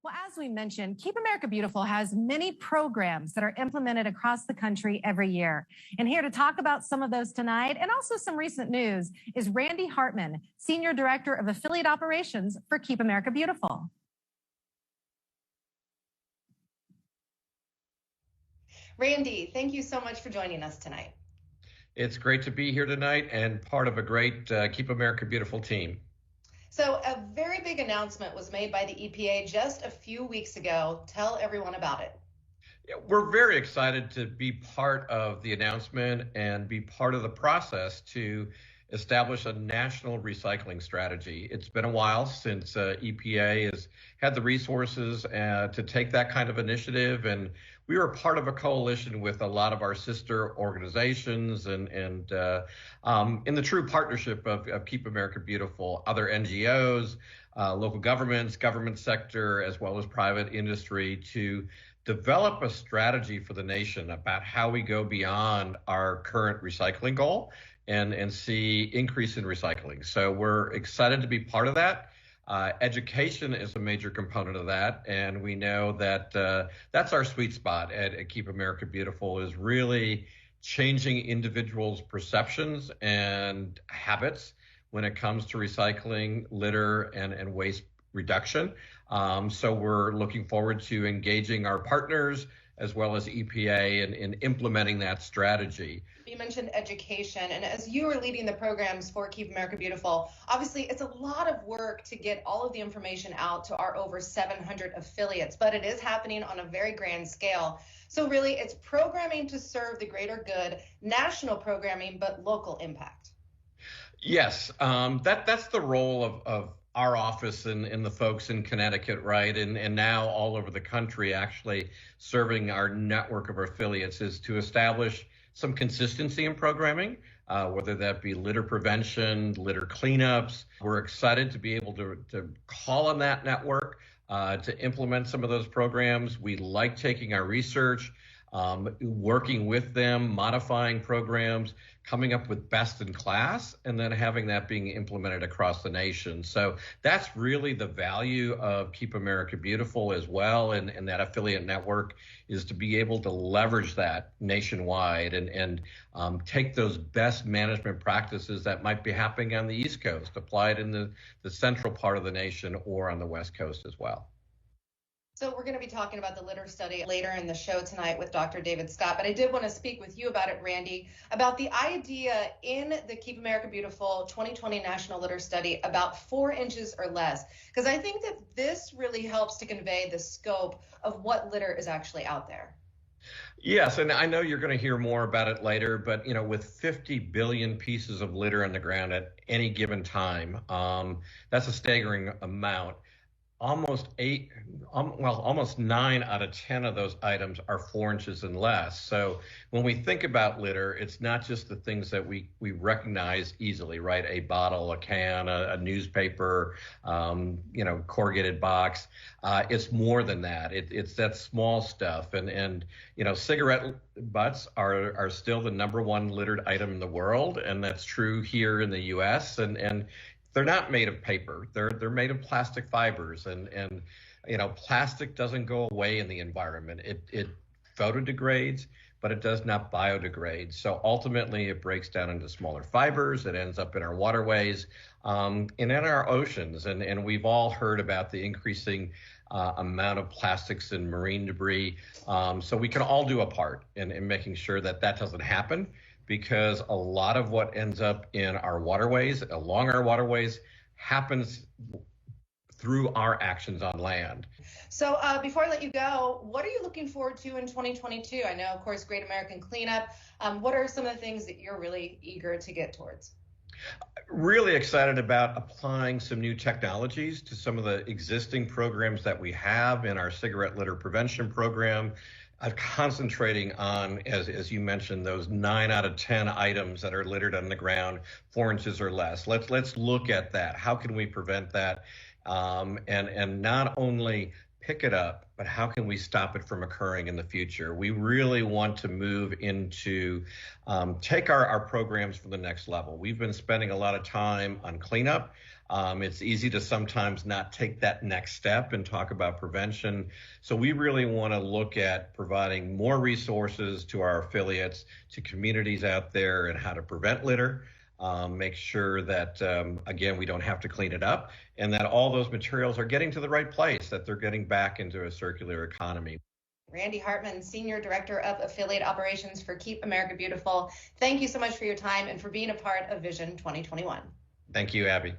Well, as we mentioned, Keep America Beautiful has many programs that are implemented across the country every year. And here to talk about some of those tonight and also some recent news is Randy Hartmann, Senior Director of Affiliate Operations for Keep America Beautiful. Randy, thank you so much for joining us tonight. It's great to be here tonight and part of a great Keep America Beautiful team. So a very big announcement was made by the EPA just a few weeks ago. Tell everyone about it. Yeah, we're very excited to be part of the announcement and be part of the process to establish a national recycling strategy. It's been a while since EPA has had the resources to take that kind of initiative, and we were part of a coalition with a lot of our sister organizations and in the true partnership of Keep America Beautiful, other NGOs, local governments, government sector, as well as private industry to develop a strategy for the nation about how we go beyond our current recycling goal and see increase in recycling. So we're excited to be part of that. Education is a major component of that, and we know that that's our sweet spot at Keep America Beautiful, is really changing individuals' perceptions and habits when it comes to recycling, litter, and waste reduction. So we're looking forward to engaging our partners as well as EPA in implementing that strategy. You mentioned education, and as you are leading the programs for Keep America Beautiful, obviously it's a lot of work to get all of the information out to our over 700 affiliates, but it is happening on a very grand scale. So really it's programming to serve the greater good, national programming, but local impact. Yes, that's the role of our office and the folks in Connecticut, right? And now all over the country, actually serving our network of affiliates, is to establish some consistency in programming, whether that be litter prevention, litter cleanups. We're excited to be able to call on that network to implement some of those programs. We like taking our research, working with them, modifying programs, coming up with best in class, and then having that being implemented across the nation. So that's really the value of Keep America Beautiful as well, and that affiliate network, is to be able to leverage that nationwide and take those best management practices that might be happening on the East Coast, apply it in the central part of the nation or on the West Coast as well. So we're going to be talking about the litter study later in the show tonight with Dr. David Scott, but I did want to speak with you about it, Randy, about the idea in the Keep America Beautiful 2020 National Litter Study about 4 inches or less, because I think that this really helps to convey the scope of what litter is actually out there. Yes, and I know you're going to hear more about it later, but with 50 billion pieces of litter on the ground at any given time, that's a staggering amount. Almost 9 out of 10 of those items are 4 inches and less. So when we think about litter, it's not just the things that we recognize easily, right? A bottle, a can, a newspaper, corrugated box. It's more than that. It's that small stuff. And cigarette butts are still the #1 littered item in the world, and that's true here in the U.S. and they're not made of paper. They're made of plastic fibers, and plastic doesn't go away in the environment. It photodegrades, but it does not biodegrade. So ultimately, it breaks down into smaller fibers. It ends up in our waterways and in our oceans. And we've all heard about the increasing amount of plastics and marine debris. So we can all do a part in making sure that doesn't happen, because a lot of what ends up in our waterways, along our waterways, happens through our actions on land. So before I let you go, what are you looking forward to in 2022? I know, of course, Great American Cleanup. What are some of the things that you're really eager to get towards? Really excited about applying some new technologies to some of the existing programs that we have in our cigarette litter prevention program. Concentrating on, as you mentioned, those 9 out of 10 items that are littered on the ground, 4 inches or less. Let's look at that. How can we prevent that? And not only pick it up, but how can we stop it from occurring in the future? We really want to move into take our programs to the next level. We've been spending a lot of time on cleanup. It's easy to sometimes not take that next step and talk about prevention. So we really want to look at providing more resources to our affiliates, to communities out there, and how to prevent litter. Make sure that, again, we don't have to clean it up, and that all those materials are getting to the right place, that they're getting back into a circular economy. Randy Hartmann, Senior Director of Affiliate Operations for Keep America Beautiful. Thank you so much for your time and for being a part of Vision 2021. Thank you, Abby.